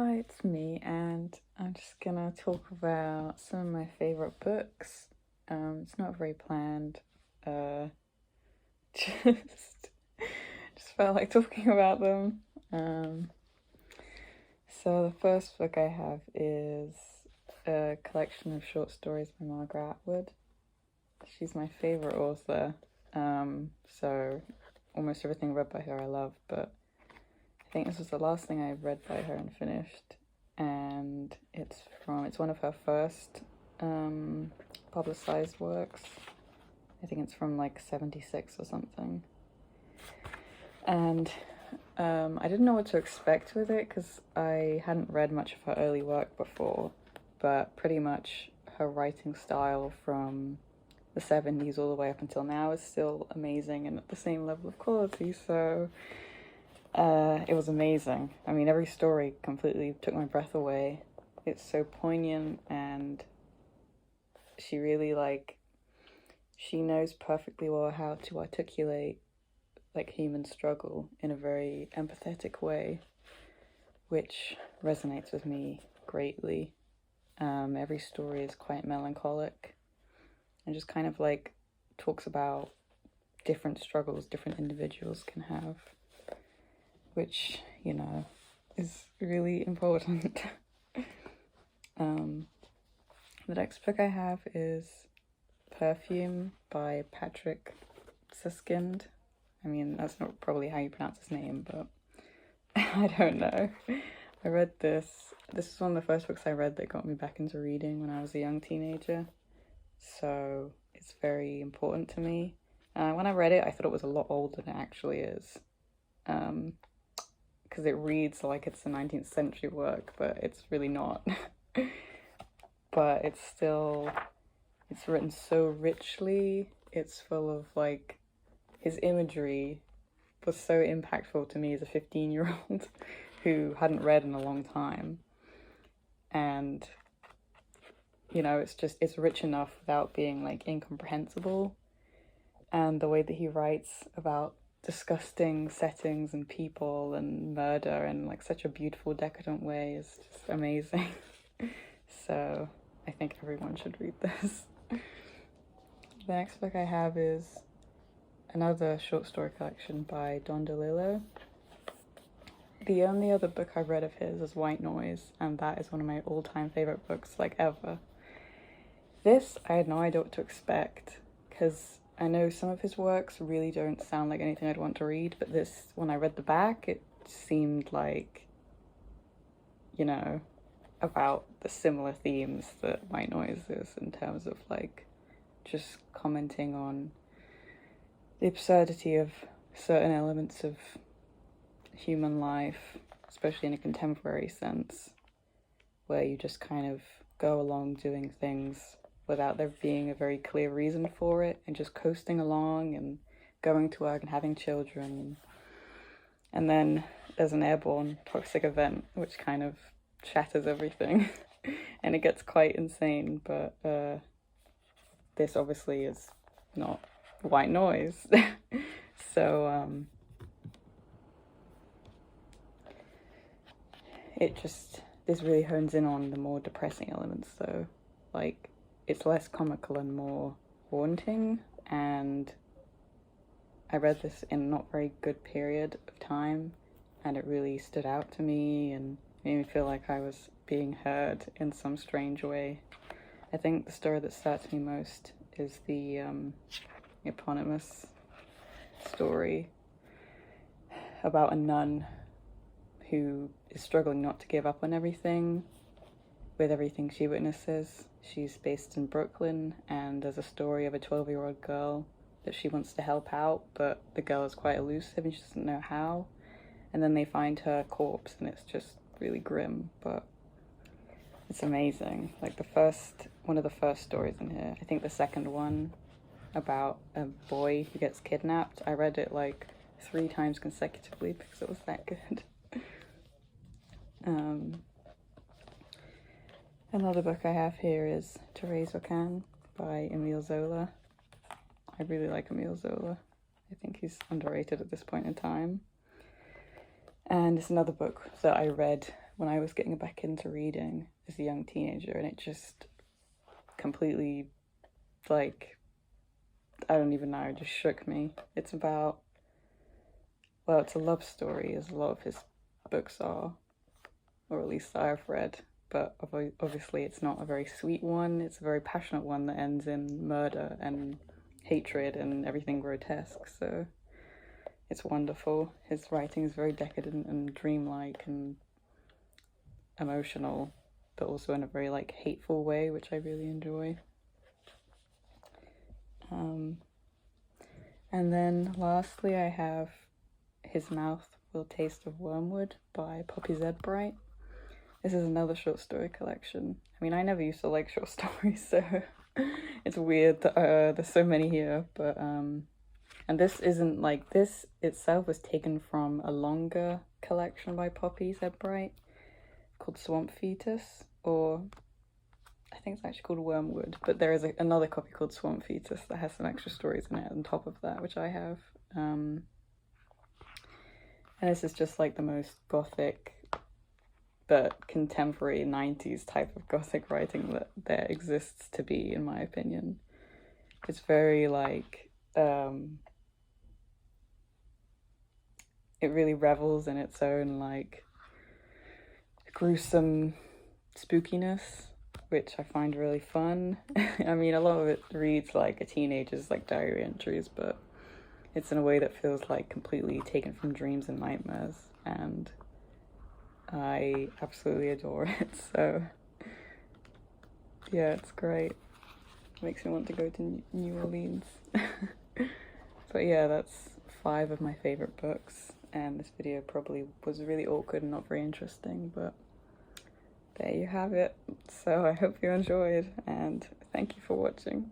Hi, it's me, and I'm just gonna talk about some of my favorite books. It's not very planned. Uh, just just felt like talking about them. Um, so the first book I have is a collection of short stories by Margaret Atwood. She's my favorite author. So almost everything read by her I love, but I think this was the last thing I read by her and finished, and it's one of her first publicized works. I think it's from like 76 or something. And I didn't know what to expect with it because I hadn't read much of her early work before, but pretty much her writing style from the 70s all the way up until now is still amazing and at the same level of quality, so it was amazing. I mean, every story completely took my breath away. It's so poignant, and she really she knows perfectly well how to articulate like human struggle in a very empathetic way, which resonates with me greatly. Every story is quite melancholic and just kind of like talks about different struggles different individuals can have, which, is really important. The next book I have is Perfume by Patrick Süskind. I mean, that's not probably how you pronounce his name, but I don't know. I read this. This is one of the first books I read that got me back into reading when I was a young teenager. So it's very important to me. When I read it, I thought it was a lot older than it actually is. Because it reads like it's a 19th century work, but it's really not. But it's written so richly. It's full of like, his imagery was so impactful to me as a 15-year-old who hadn't read in a long time. And, it's rich enough without being like incomprehensible. And the way that he writes about disgusting settings and people and murder in like such a beautiful, decadent way is just amazing. So I think everyone should read this. The next book I have is another short story collection by DeLillo. The only other book I've read of his is White Noise, and that is one of my all-time favorite books, like ever. This, I had no idea what to expect, because I know some of his works really don't sound like anything I'd want to read, but this, when I read the back, it seemed like, about the similar themes that White Noise is, in terms of like just commenting on the absurdity of certain elements of human life, especially in a contemporary sense, where you just kind of go along doing things without there being a very clear reason for it, and just coasting along and going to work and having children. And then there's an airborne toxic event which kind of shatters everything and it gets quite insane, but this obviously is not White Noise. So this really hones in on the more depressing elements, though. Like, it's less comical and more haunting, and I read this in a not very good period of time, and it really stood out to me and made me feel like I was being heard in some strange way. I think the story that starts me most is the eponymous story about a nun who is struggling not to give up on everything with everything she witnesses. She's based in Brooklyn, and there's a story of a 12-year-old girl that she wants to help out, but the girl is quite elusive and she doesn't know how. And then they find her corpse, and it's just really grim, but it's amazing. Like one of the first stories in here, I think the second one, about a boy who gets kidnapped, I read it like 3 times consecutively because it was that good. Another book I have here is Thérèse Raquin by Émile Zola. I really like Émile Zola. I think he's underrated at this point in time. And it's another book that I read when I was getting back into reading as a young teenager, and it just completely, like, I don't even know, it just shook me. It's about, well, it's a love story, as a lot of his books are, or at least I've read, but obviously it's not a very sweet one. It's a very passionate one that ends in murder and hatred and everything grotesque, so it's wonderful. His writing is very decadent and dreamlike and emotional, but also in a very, like, hateful way, which I really enjoy. And then lastly, I have His Mouth Will Taste of Wormwood by Poppy Zedbright. This is another short story collection. I mean, I never used to like short stories, so it's weird that there's so many here, but and this isn't, like, this itself was taken from a longer collection by Poppy Zedbright called Swamp Fetus, or I think it's actually called Wormwood, but there is another copy called Swamp Fetus that has some extra stories in it on top of that, which I have. And this is just, like, the most gothic but contemporary 90s type of gothic writing that there exists to be, in my opinion. It's very, like, it really revels in its own, like, gruesome spookiness, which I find really fun. I mean, a lot of it reads like a teenager's, like, diary entries, but it's in a way that feels like completely taken from dreams and nightmares, and I absolutely adore it. So yeah, it's great. It makes me want to go to New Orleans. But yeah, that's 5 of my favorite books, and this video probably was really awkward and not very interesting, but there you have it. So I hope you enjoyed, and thank you for watching.